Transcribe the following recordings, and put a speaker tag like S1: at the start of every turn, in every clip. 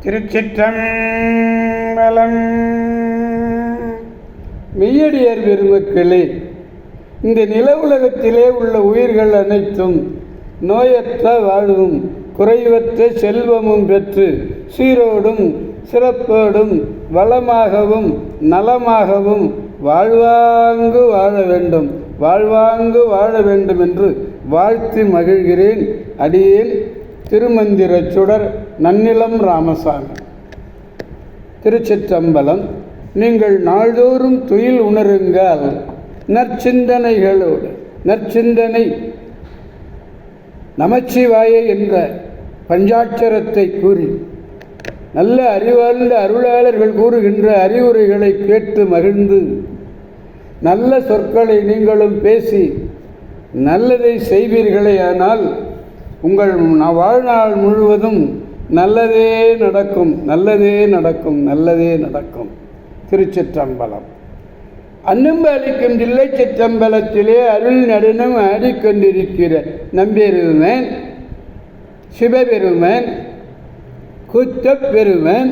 S1: திருச்சிற்றம்பலம். மெய்யடியார் பெருமக்களே, இந்த நில உலகத்திலே உள்ள உயிர்கள் அனைத்தும் நோயற்ற வாழ்வும் குறைவற்ற செல்வமும் பெற்று சீரோடும் சிறப்போடும் வளமாகவும் நலமாகவும் வாழ்வாங்கு வாழ வேண்டும் என்று வாழ்த்தி மகிழ்கிறேன். அடியேன் திருமந்திர சுடர் நன்னிலம் ராமசாமி. திருச்சிற்றம்பலம். நீங்கள் நாள்தோறும் துயில் உணருங்கள். நற்சிந்தனைகளோடு நற்சிந்தனை நமச்சிவாய என்ற பஞ்சாட்சரத்தை கூறி நல்ல அறிவார்ந்த அருளாளர்கள் கூறுகின்ற அறிவுரைகளை கேட்டு மகிழ்ந்து நல்ல சொற்களை நீங்களும் பேசி நல்லதை செய்வீர்களே, ஆனால் உங்கள் வாழ்நாள் முழுவதும் நல்லதே நடக்கும். திருச்சிற்றம்பலம். அன்னம்பு அளிக்கும் தில்லை சிற்றம்பலத்திலே அருள் நடுனம் ஆடிக்கொண்டிருக்கிற நம்பெருமன் சிவபெருமன் கூத்தப்பெருமன்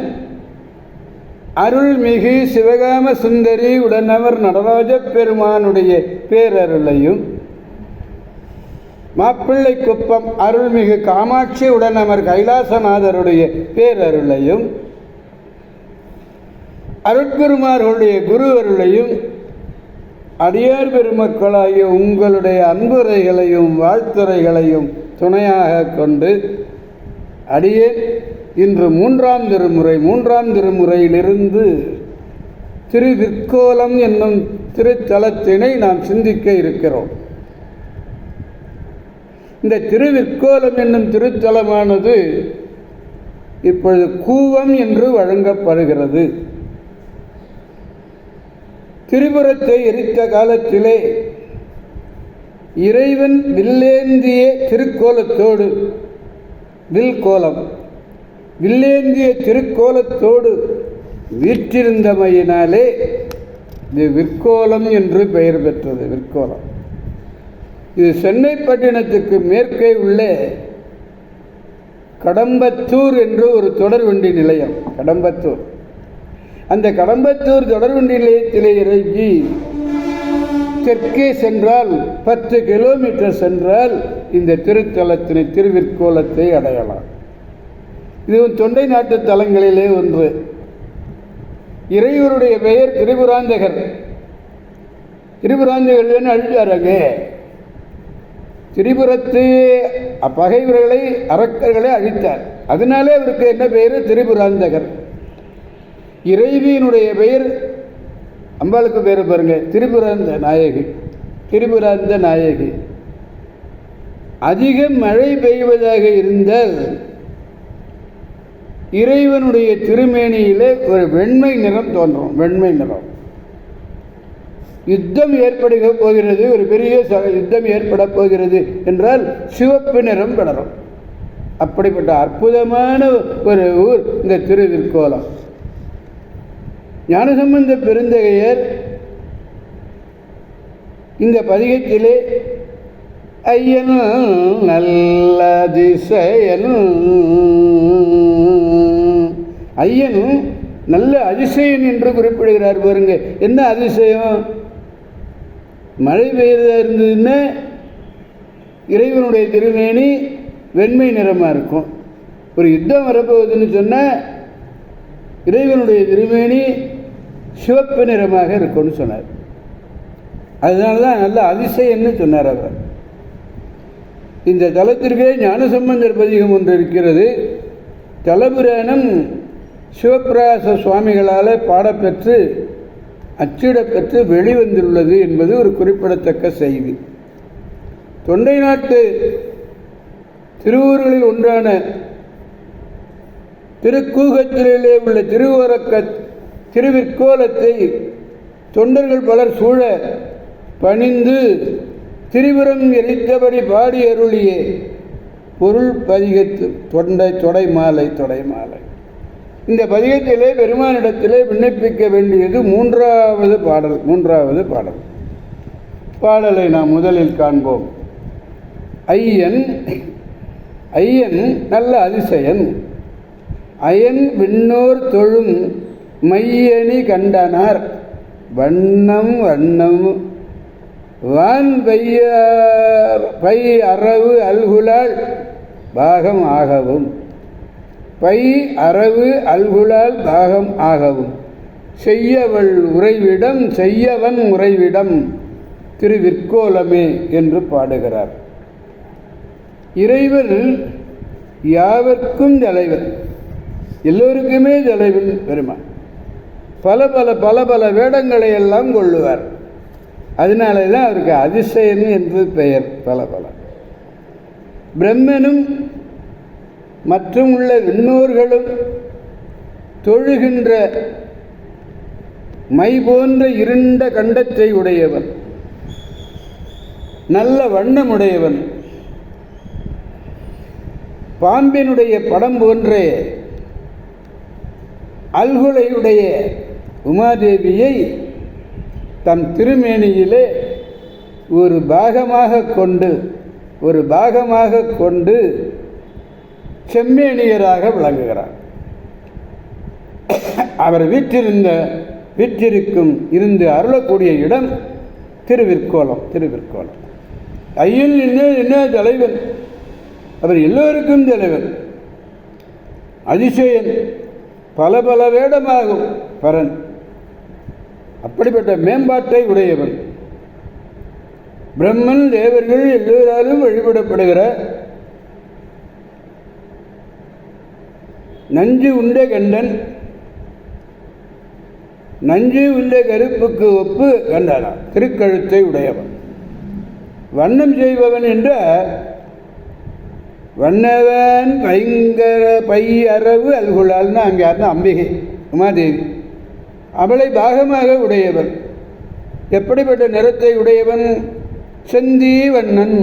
S1: அருள்மிகு சிவகாம சுந்தரி உடனவர் நடராஜ பெருமானுடைய பேரருளையும், மாப்பிள்ளை குப்பம் அருள்மிகு காமாட்சி உடனவர் கைலாசநாதருடைய பேரருளையும், அருட்குருமார்களுடைய குரு அருளையும், அடியார் பெருமக்களாகிய உங்களுடைய அன்புரைகளையும் வாழ்த்துரைகளையும் துணையாக கொண்டு அடியேன் இன்று மூன்றாம் திருமுறையிலிருந்து திருவிற்கோலம் என்னும் திருத்தலத்தினை நாம் சிந்திக்க இருக்கிறோம். இந்த திருவிற்கோலம் என்னும் திருத்தலமானது இப்பொழுது கூவம் என்று வழங்கப்படுகிறது. திரிபுரத்தை எரித்த காலத்திலே இறைவன் வில்லேந்திய திருக்கோலத்தோடு வில்லேந்திய திருக்கோலத்தோடு வீற்றிருந்தமையினாலே இது விற்கோலம் என்று பெயர் பெற்றது. விற்கோலம் இது சென்னை பட்டினத்துக்கு மேற்கே உள்ள கடம்பத்தூர் என்று ஒரு தொடர்வண்டி நிலையம். அந்த கடம்பத்தூர் தொடர்வண்டி நிலையத்திலே இறங்கி தெற்கே சென்றால் 10 கிலோமீட்டர் சென்றால் இந்த திருத்தலத்தினை திருவிற்கோலத்தை அடையலாம். இது தொண்டை நாட்டு தலங்களிலே ஒன்று. இறைவருடைய பெயர் திரிபுராந்தகர். திரிபுராந்தகர் அழித்தாரங்க. திரிபுரத்து பகைவர்களை அரக்கர்களை அழித்தார். அதனாலே அவருக்கு என்ன பெயர்? திரிபுராந்தகர். இறைவியினுடைய பெயர், அம்பாளுக்கு பேர் பாருங்க, திரிபுராந்த நாயகி. அதிக மழை பெய்வதாக இருந்தால் இறைவனுடைய திருமேனியிலே ஒரு வெண்மை நிறம் தோன்றும். யுத்தம் ஏற்படுக போகிறது, ஒரு பெரிய யுத்தம் ஏற்பட போகிறது என்றால் சிவப்பு நிறம் படரும். அப்படிப்பட்ட அற்புதமான ஒரு ஊர் இந்த திருவிற்கோலம். ஞானசம்பந்த பெருந்தகையர் இந்த பதிகத்திலே ஐயன் நல்ல அதிசயன், ஐயன் நல்ல அதிசயன் என்று குறிப்பிடுகிறார். பாருங்க, என்ன அதிசயம்? மழை பெய்யறதா இருந்ததுன்னா இறைவனுடைய திருமேனி வெண்மை நிறமாக இருக்கும். ஒரு யுத்தம் வரப்போகுதுன்னு சொன்னால் இறைவனுடைய திருமேனி சிவப்பு நிறமாக இருக்கும்னு சொன்னார். அதனால தான் நல்ல அதிசயன்னு சொன்னார் அவர். இந்த தலத்திற்கே ஞானசம்பந்தர் பதிகம் ஒன்று இருக்கிறது. தலபுராணம் சிவபிரகாச சுவாமிகளால் பாடப்பெற்று அச்சிடப்பெற்று வெளிவந்துள்ளது என்பது ஒரு குறிப்பிடத்தக்க செய்தி. தொண்டை நாட்டு திருவூர்களில் ஒன்றான திருக்கூகத்திலே உள்ள திருவிற்கோலத்தை தொண்டர்கள் பலர் சூழ பணிந்து திரிபுரம் எரித்தபடி பாடி அருளியே பொருள் பதிகத்து தொடைமாலை. இந்த பதிகத்திலே பெருமானிடத்திலே விண்ணப்பிக்க வேண்டியது மூன்றாவது பாடல். பாடலை நாம் முதலில் காண்போம். ஐயன் நல்ல அதிசயன். அயன் விண்ணோர் தொழும் மையணி கண்டனார் வண்ணம் வண்ணம் வான் பை அரவு அல்குலால் பாகம் ஆகவும் பை அரவு அல்குலால் பாகம் ஆகவும் செய்யவள் உறைவிடம் செய்யவன் உறைவிடம் திருவிற்கோலமே என்று பாடுகிறார். இறைவன் யாவர்க்கும் தலைவன், எல்லோருக்குமே தலைவன் பெருமான். பல பல பல பல வேடங்களை எல்லாம் கொள்ளுவார். அதனால தான் அவருக்கு அதிசயன் என்று பெயர். பல பல பிரம்மனும் மற்றும் உள்ள விண்ணோர்களும் தொழுகின்ற மை போன்ற இருண்ட கண்டத்தை உடையவன், நல்ல வண்ணமுடையவன், பாம்பினுடைய படம் போன்றே அல்குலையுடைய உமாதேவியை தம் திருமேனியிலே ஒரு பாகமாக கொண்டு செம்மேனியராக விளங்குகிறார். அவர் இருந்து அருளக்கூடிய இடம் திருவிற்கோலம். ஐயன் என்ன தலைவன், அவர் எல்லோருக்கும் தலைவன், அதிசயன், பல பல வேடமாகும் பரன். அப்படிப்பட்ட மேம்பாட்டை உடையவன். பிரம்மன் தேவர்கள் எல்லோராலும் வழிபடப்படுகிற நஞ்சு உண்ட கண்டன், நஞ்சு உண்ட கருப்புக்கு ஒப்பு கண்டானா திருக்கழுத்தை உடையவன். வண்ணம் செய்பவன் என்ற வண்ணவன் பயங்கர பை அரவு அல்குலால்னு அங்கே யாருன்னா அம்பிகை உமாதேவி. அவளை பாகமாக உடையவன். எப்படிப்பட்ட நிறத்தை உடையவன்? செந்தி வண்ணன்,